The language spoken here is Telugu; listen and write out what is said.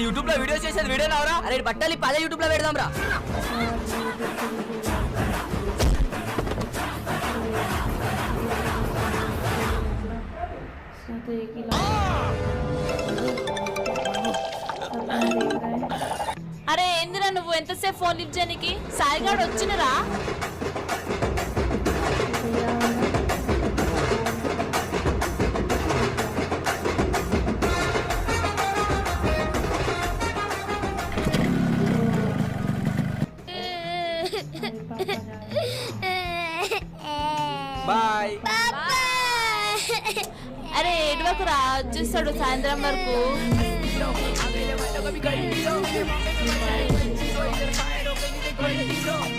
యూట్యూబ్ లో వీడియోస్ చేసేది వీడియో నావరా? అరే బట్టలు పదే యూట్యూబ్ లో పెడదాం రా. అరే ఏందిరా నువ్వు ఎంతసేపు ఫోన్ లిఫ్ట్ చేయడానికి? సాయిగాడు వచ్చినరా? బాయ్. అరే ఏడువకు రా, వచ్చేస్తాడు సాయంత్రం వరకు.